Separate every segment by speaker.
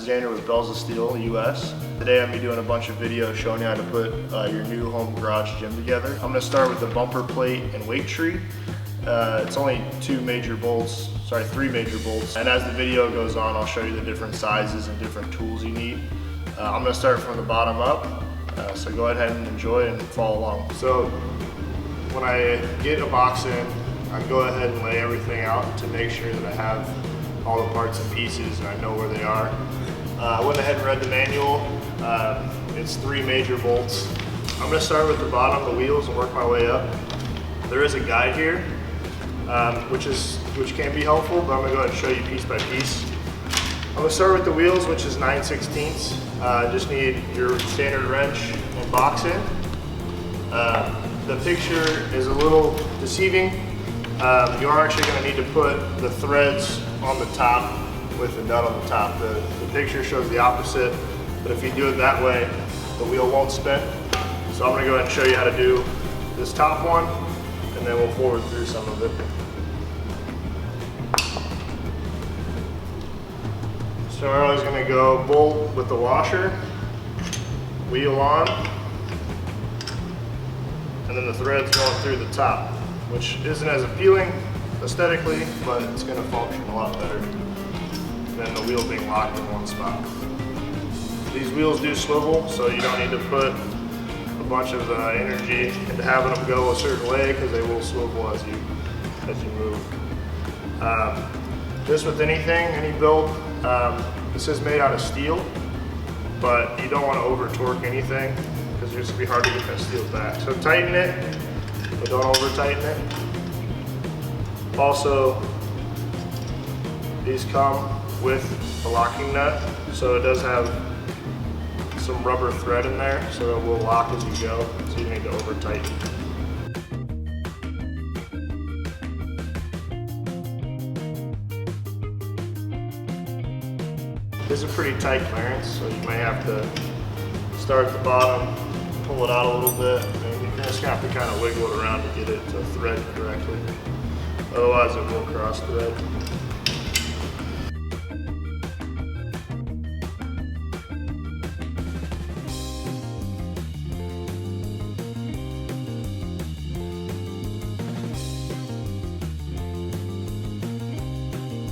Speaker 1: is Andrew with Bells of Steel US. Today I'm going to be doing a bunch of videos showing you how to put your new home garage gym together. I'm going to start with the bumper plate and weight tree. It's only three major bolts. And as the video goes on, I'll show you the different sizes and different tools you need. I'm going to start from the bottom up, so go ahead and enjoy and follow along. So when I get a box in, I go ahead and lay everything out to make sure that I have all the parts and pieces and I know where they are. I went ahead and read the manual. It's three major bolts. I'm going to start with the bottom, the wheels, and work my way up. There is a guide here, which can be helpful, but I'm going to go ahead and show you piece by piece. I'm going to start with the wheels, which is 9/16. Just need your standard wrench and box in. The picture is a little deceiving. You are actually going to need to put the threads on the top with the nut on the top. The picture shows the opposite, but if you do it that way, the wheel won't spin. So I'm going to go ahead and show you how to do this top one, and then we'll forward through some of it. So we're always going to go bolt with the washer, wheel on, and then the threads going through the top, which isn't as appealing aesthetically, but it's going to function a lot better than the wheel being locked in one spot. These wheels do swivel, so you don't need to put a bunch of energy into having them go a certain way, because they will swivel as you move. This with anything, any build, this is made out of steel, but you don't want to over torque anything, because it's going to be hard to get that steel back. So tighten it, but don't over tighten it. Also, these come with a locking nut, so it does have some rubber thread in there, so it will lock as you go, so you need to over tighten. This is a pretty tight clearance, so you may have to start at the bottom, pull it out a little bit, and you're just going to have to kind of wiggle it around to get it to thread correctly. Otherwise it will cross thread.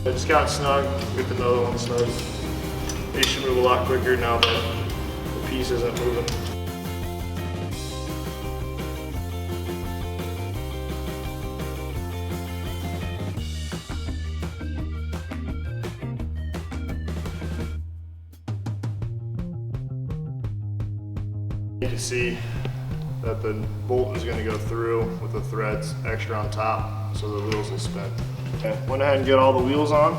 Speaker 1: I just got it snug, get another one snug. They should move a lot quicker now that the piece isn't moving. You can see that the bolt is going to go through with the threads extra on top, so the wheels will spin. Okay, went ahead and get all the wheels on.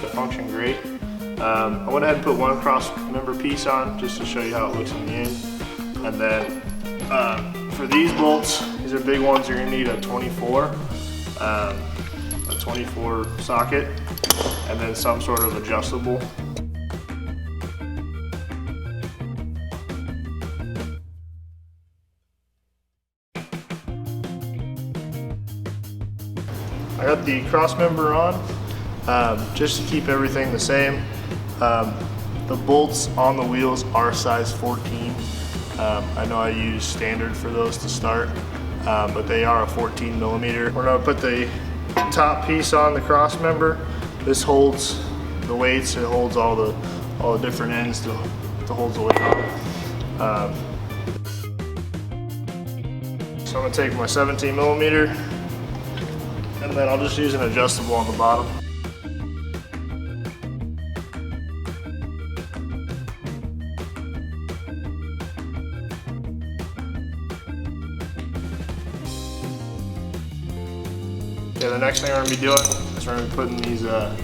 Speaker 1: They function great. I went ahead and put one cross-member piece on just to show you how it looks in the end. And then for these bolts, these are big ones, you're going to need a 24 socket, and then some sort of adjustable. I got the cross-member on just to keep everything the same. The bolts on the wheels are size 14. I know I use standard for those to start, but they are a 14 millimeter. We're going to put the top piece on the cross-member. This holds the weights. It holds all the different ends to hold the weight on. So I'm going to take my 17 millimeter. And then I'll just use an adjustable on the bottom. Okay, the next thing we're going to be doing is we're going to be putting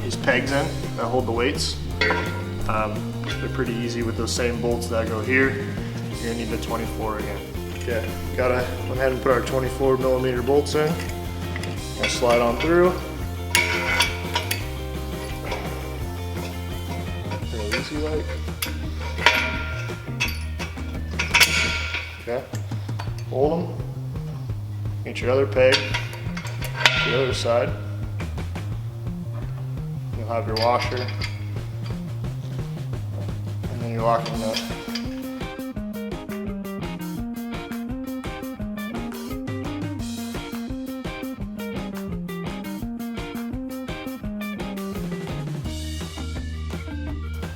Speaker 1: these pegs in that hold the weights. They're pretty easy with those same bolts that go here. You're going to need the 24 again. Okay, went ahead and put our 24 millimeter bolts in. I'll slide on through. Real easy like. Okay. Hold them. Get your other peg to the other side. You'll have your washer. your locking nut.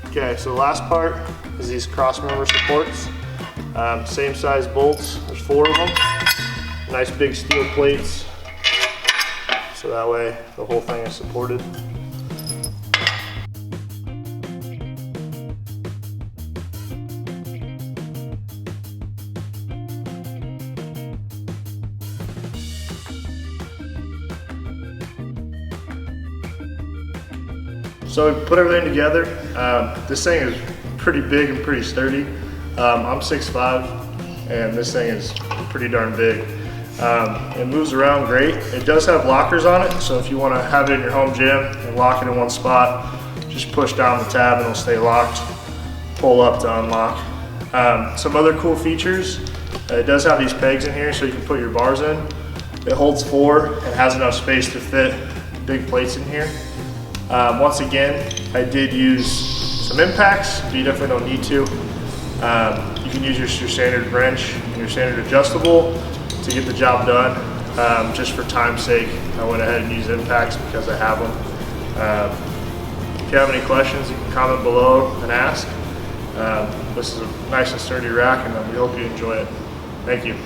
Speaker 1: Okay, so the last part is these crossmember supports. Same size bolts, there's 4 of them. Nice big steel plates, so that way the whole thing is supported. So we put everything together. This thing is pretty big and pretty sturdy. I'm 6'5", and this thing is pretty darn big. It moves around great. It does have lockers on it, so if you want to have it in your home gym and lock it in one spot, just push down the tab and it'll stay locked. Pull up to unlock. Some other cool features, it does have these pegs in here so you can put your bars in. It holds 4 and has enough space to fit big plates in here. Once again, I did use some impacts, but you definitely don't need to. You can use your standard wrench and your standard adjustable to get the job done. Just for time's sake, I went ahead and used impacts because I have them. If you have any questions, you can comment below and ask. This is a nice and sturdy rack, and we hope you enjoy it. Thank you.